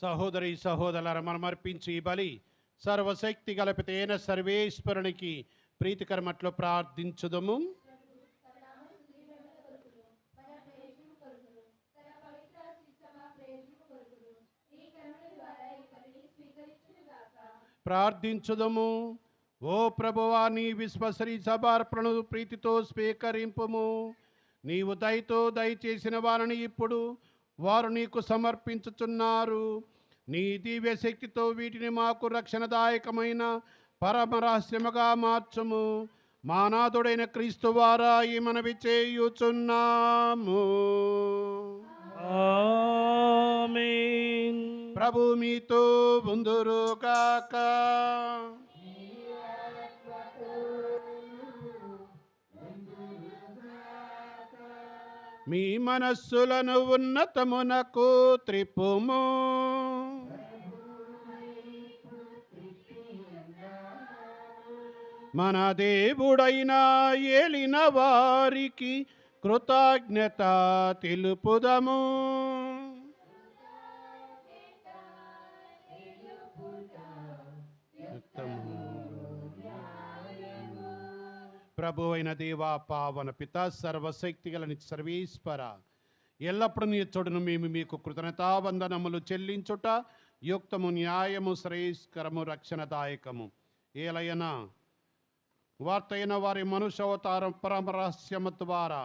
B: సహోదరి సహోదరులారా, మనం అర్పించి ఈ బలి సర్వశక్తి గలపితైన సర్వేశ్వరునికి ప్రీతికరమట్లు ప్రార్థించుదము. ప్రార్థించుదము. ఓ ప్రభువా, నీ విశ్వసరీ సభార్పణను ప్రీతితో స్వీకరింపుము. నీవు దయతో దయచేసిన వారిని ఇప్పుడు వారు నీకు సమర్పించుచున్నారు. నీ దివ్య శక్తితో వీటిని మాకు రక్షణదాయకమైన పరమ రహస్యముగా మార్చుము. మానాథుడైన క్రీస్తు వారా ఈ మనవి చేయుచున్నాము.
D: ఆమేన్.
B: ప్రభు మీతో ఉందురుగాక. మీ మనస్సులను ఉన్నతమునకు త్రిప్పుము. మన దేవుడైన ఏలిన వారికి కృతజ్ఞత తెలుపుదము. ప్రభు అయిన దేవా, పావన పిత, సర్వశక్తి గల నిత్య సర్వేశ్వర, ఎల్లప్పుడూ నీ చోటును మేము మీకు కృతజ్ఞతావందనములు చెల్లించుట యుక్తము, న్యాయము, శ్రేయస్కరము, రక్షణదాయకము. ఏలయన వార్తైన వారి మనుష్యావతారం పరమ రహస్యము ద్వారా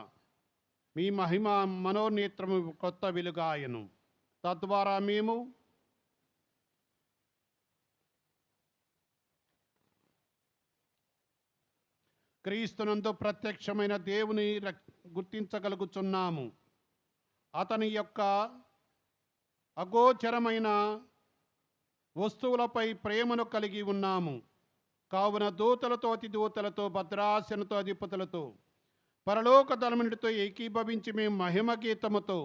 B: మీ మహిమ మనోనేత్రము కొత్త వెలుగాయను. తద్వారా మేము క్రీస్తునందు ప్రత్యక్షమైన దేవుని గుర్తించగలుగుచున్నాము. అతని యొక్క అగోచరమైన వస్తువులపై ప్రేమను కలిగి ఉన్నాము. కావున దూతలతో, అతి దూతలతో, భద్రాసనతో, అధిపతులతో, పరలోక దళమునితో ఏకీభవించి మేము మహిమ గీతముతో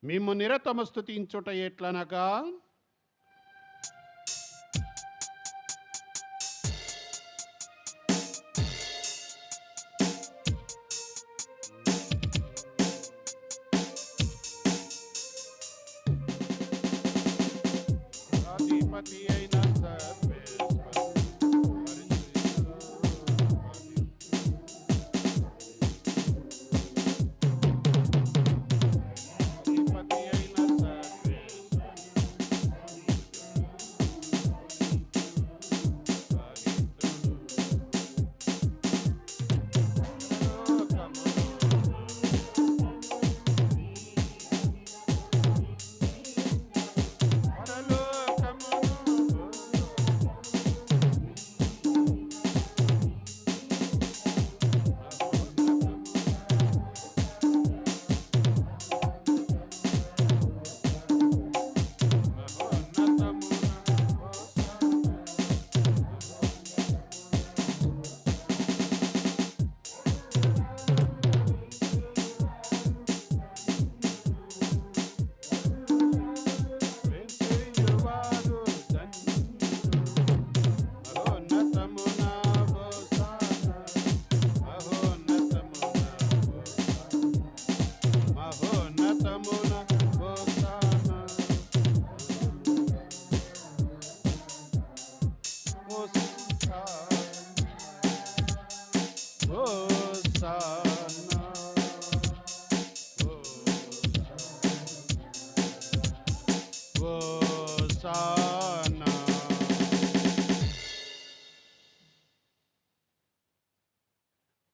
B: మేము నిరతము స్తుతించుట ఎట్లనగా, అధిపతి అయిన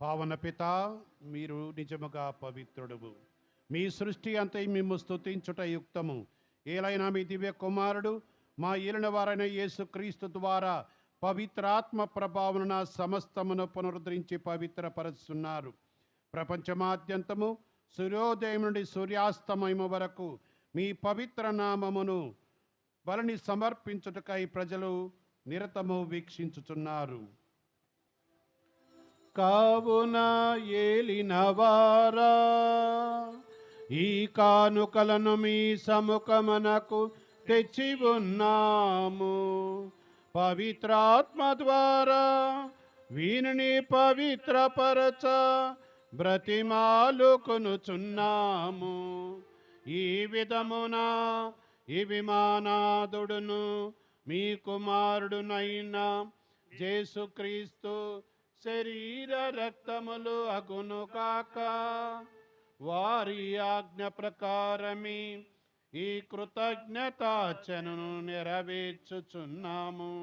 B: పావన పిత, మీరు నిజముగా పవిత్రుడువు. మీ సృష్టి అంతై మేము స్తుతించుట యుక్తము. ఏలైనా మీ దివ్య కుమారుడు మా ఏలిన వారైన యేసు క్రీస్తు ద్వారా పవిత్రాత్మ ప్రభావమున సమస్తమును పునరుద్ధరించి పవిత్రపరుస్తున్నారు. ప్రపంచమాద్యంతము సూర్యోదయం నుండి సూర్యాస్తమయము వరకు మీ పవిత్ర నామమును బలిని సమర్పించుటకై ప్రజలు నిరతము వీక్షించుచున్నారు. కావున ఏలినవారా, ఈ కానుకలను మీ సముఖమునకు తెచ్చి ఉన్నాము. పవిత్రాత్మ ద్వారా వీనిని పవిత్రపరచ బ్రతిమాలుకొనుచున్నాము. ఈ విధమున ఇవి మానాదుడును మీ కుమారుడునైన యేసుక్రీస్తు శరీర రక్తములు అగును కాక. వారి ఆజ్ఞ ప్రకారమే ఈ కృతజ్ఞతార్చనను నెరవేర్చుచున్నాము.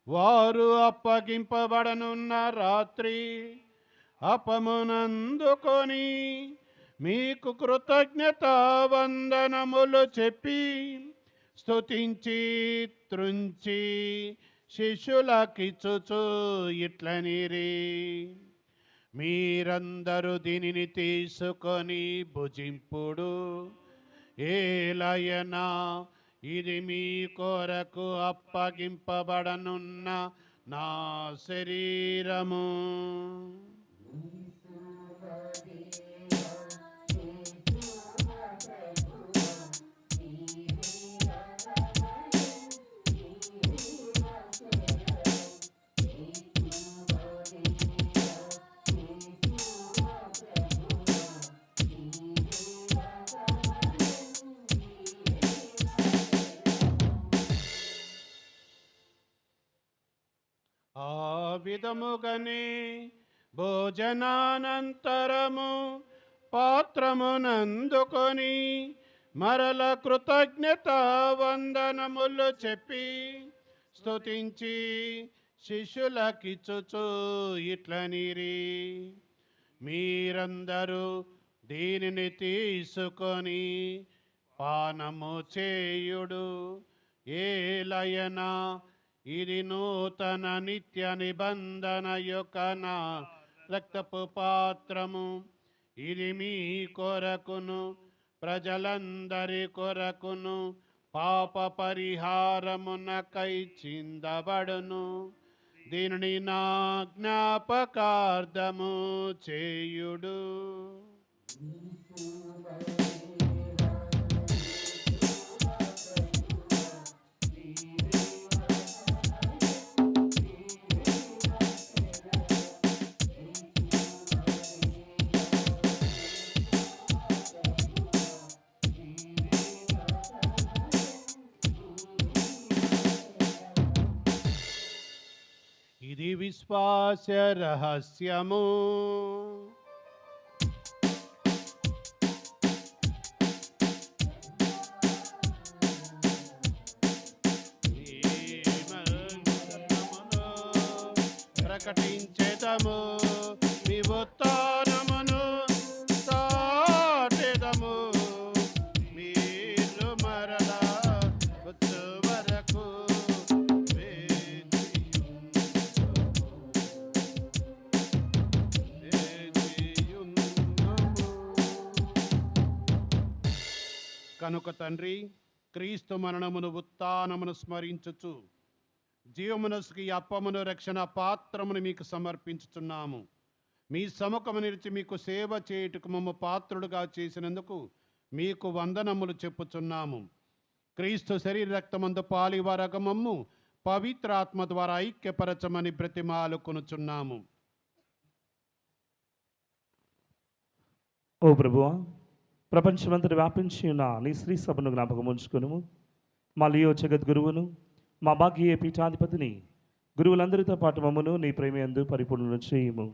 B: వారు అప్పగింపబడనున్న రాత్రి అపమునందుకొని మీకు కృతజ్ఞతా వందనములు చెప్పి స్తుతించి త్రుంచి శిష్యులకిచ్చుచు ఇట్లనిరి, మీరందరూ దీనిని తీసుకొని భుజింపుడు. ఏలయనా ఇది మీ కొరకు అప్పగింపబడనున్న నా శరీరము. ఆ విధముగనే భోజనానంతరము పాత్రమునందుకొని మరల కృతజ్ఞత వందనములు చెప్పి స్తుతించి శిష్యులకిచ్చుచు ఇట్లనిరి, మీరందరూ దీనిని తీసుకొని పానము చేయుడు. ఏలయనా ఇది నూతన నిత్య నిబంధన యొక్క నా రక్తపు పాత్రము. ఇది మీ కొరకును ప్రజలందరి కొరకును పాప పరిహారమునకై చిందబడును. దీనిని నా జ్ఞాపకార్థము చేయుడు. ఇది విశ్వాస రహస్యము. ప్రకటించేదము మీ ఉత్థానమును చాటెదము. మీరు మరలా వచ్చు వరకు కనుక తండ్రి, క్రీస్తు మరణమును ఉత్థానమును స్మరించుచు జీవమునసుకి అప్పమును రక్షణ పాత్రమును మీకు సమర్పించుచున్నాము. మీ సముఖము నిలిచి మీకు సేవ చేయుటకు మమ్మ పాత్రుడుగా చేసినందుకు మీకు వందనములు చెప్పుచున్నాము. క్రీస్తు శరీర రక్తమందు పాలివారగ మమ్ము పవిత్రాత్మ ద్వారా ఐక్యపరచమని బ్రతిమాలుకొనుచున్నాము.
D: ఓ ప్రభువా, ప్రపంచమంతటి వ్యాపించి ఉన్న నీ శ్రీ సభను జ్ఞాపకం ఉంచుకును. మా లియో జగద్గురువును, మా భాగ్య పీఠాధిపతిని, గురువులందరితో పాటు మమ్మను నీ ప్రేమయందు పరిపూర్ణులను చేయము.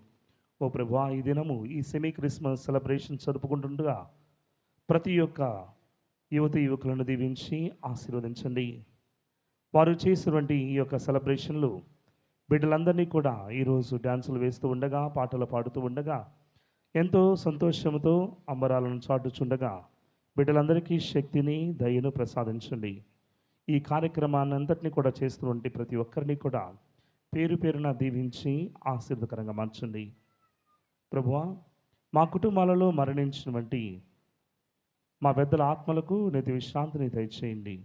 D: ఓ ప్రభువా, ఈ దినము ఈ సెమీ క్రిస్మస్ సెలబ్రేషన్ జరుపుకుంటుండగా ప్రతి ఒక్క యువతి యువకులను దీవించి ఆశీర్వదించండి. వారు చేసినటువంటి ఈ యొక్క సెలబ్రేషన్లు బిడ్డలందరినీ కూడా ఈరోజు డ్యాన్సులు వేస్తూ ఉండగా, పాటలు పాడుతూ ఉండగా ఎంతో సంతోషంతో అంబరాలను చాటుచుండగా బిడ్డలందరికీ శక్తిని దయను ప్రసాదించండి. ఈ కార్యక్రమాన్ని అంతటినీ కూడా చేస్తున్నటువంటి ప్రతి ఒక్కరిని కూడా పేరు పేరున దీవించి ఆశీర్వదకరంగా మార్చండి. ప్రభువా, మా కుటుంబాలలో మరణించినటువంటి మా పెద్దల ఆత్మలకు నిత్య విశ్రాంతిని దయచేయండి.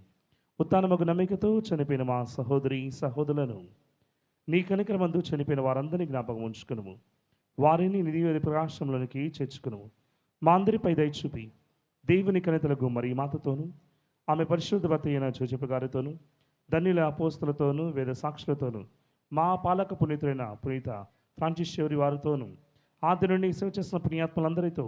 D: ఉత్థానమగు నమ్మికతో చనిపోయిన మా సహోదరి సహోదరులను నీ కనికరమందు చనిపోయిన వారందరినీ జ్ఞాపకం ఉంచుకును. వారిని నిధి ప్రకాశంలోనికి చేర్చుకును. మా అందరిపై దయ చూపి దేవుని కనితలకు మరి మాతతోనూ, ఆమె పరిశుద్ధ భర్త అయిన జోజప్ప గారితోనూ, ధన్యుల అపోస్తులతోనూ, వేద సాక్షులతోనూ, మా పాలక పునీతులైన పునీత ఫ్రాన్సిస్ శౌరి వారితోనూ, ఆది నుండి సేవ చేసిన పుణ్యాత్మలందరితో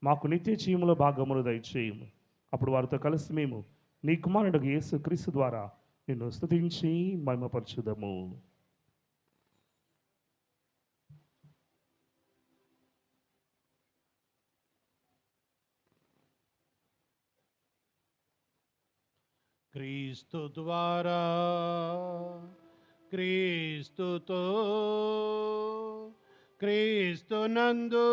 D: మాకు నిత్య జీవములో భాగములు దయచేయము. అప్పుడు వారితో కలిసి మేము నీ కుమారుడు యేసు క్రీస్తు ద్వారా నిన్ను స్తుతించి మహిమపరచుదము.
B: క్రీస్తు ద్వారా, క్రీస్తుతో, క్రీస్తునందు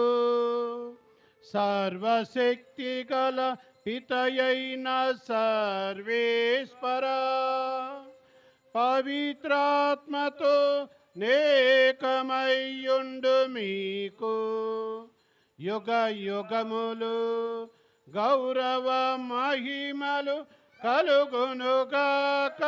B: సర్వశక్తి గల పితయైన సర్వేశ్వర పవిత్రాత్మతో నేకమయ్యుండు మీకు యుగ యుగములు గౌరవ మహిమలు కలుగునుగాక.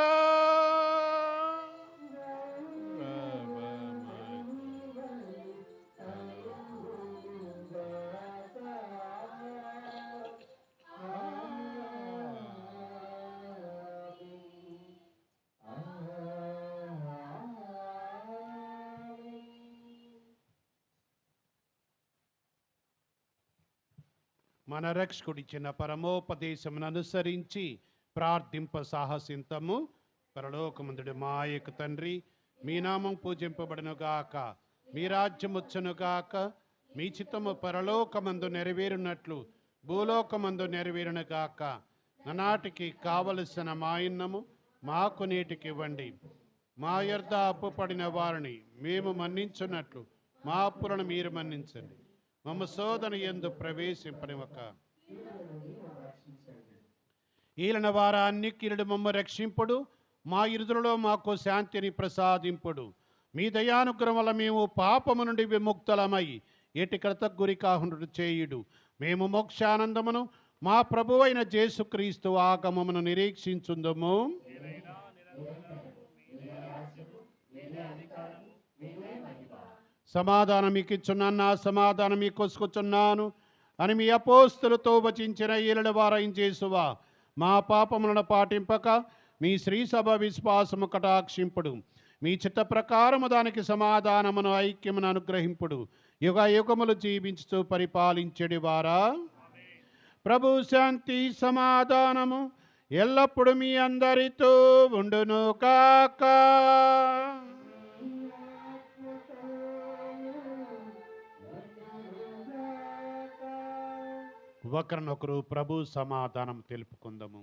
B: మన రక్షకుడిచ్చిన పరమోపదేశమును అనుసరించి ప్రార్థింప సాహసింతము. పరలోకమందుడు మా యొక్క తండ్రి, మీ నామం పూజింపబడునుగాక, మీ రాజ్యం వచ్చునుగాక, మీ చిత్తము పరలోకమందు నెరవేరునట్లు భూలోకమందు నెరవేరునుగాక. నానాటికి కావలసిన మాయన్నము మాకు నేటికి ఇవ్వండి. మా యొద్ద అప్పు పడిన వారిని మేము మన్నించున్నట్లు మా అప్పులను మీరు మన్నించండి. మమ్మ శోధన యందు ప్రవేశింపనివ్వక ఈలన వారాన్ని కిరుడు మమ్మ రక్షింపుడు. మా ఇరుదులలో మాకు శాంతిని ప్రసాదింపుడు. మీ దయానుగ్రహం వల్ల మేము పాపము నుండి విముక్తులమై ఎటి కృతజ్ఞురి కాకుండా చేయుడు. మేము మోక్షానందమును మా ప్రభువైన యేసుక్రీస్తు ఆగమమును నిరీక్షించుందుము. సమాధానం మీకు ఇచ్చున్నాను, నా సమాధానం మీకు కొసుకుచున్నాను అని మీ అపోస్తులతో వచించిన ఈలడ వారం చేసువా మా పాపములను పాటింపక మీ శ్రీ సభ విశ్వాసము కటాక్షింపుడు. మీ చిత్త ప్రకారము దానికి సమాధానమును ఐక్యమును అనుగ్రహింపుడు. యుగ యుగములు జీవించుతూ పరిపాలించడి వారా ప్రభు శాంతి సమాధానము ఎల్లప్పుడూ మీ అందరితో ఉండును కాక. ఒకరినొకరు ప్రభు సమాధానం తెలుపుకుందాము.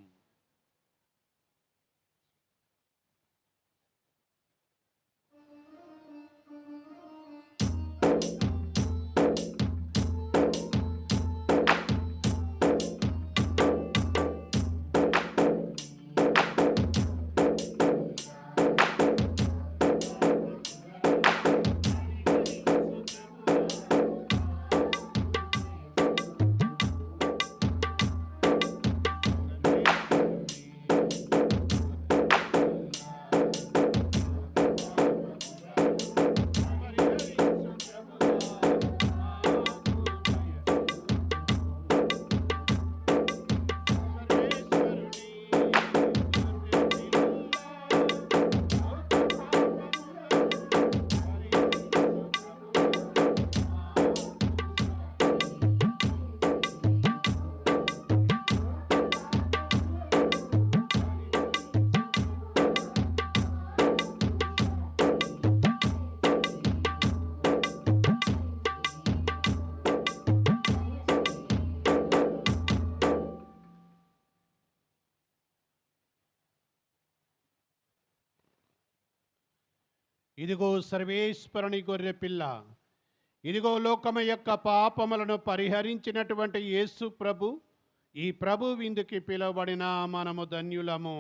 B: ఇదిగో సర్వేశ్వరుని గొర్రె పిల్ల, ఇదిగో లోకము యొక్క పాపములను పరిహరించినటువంటి యేసు ప్రభు. ఈ ప్రభు విందుకి పిలువబడిన మనము ధన్యులము.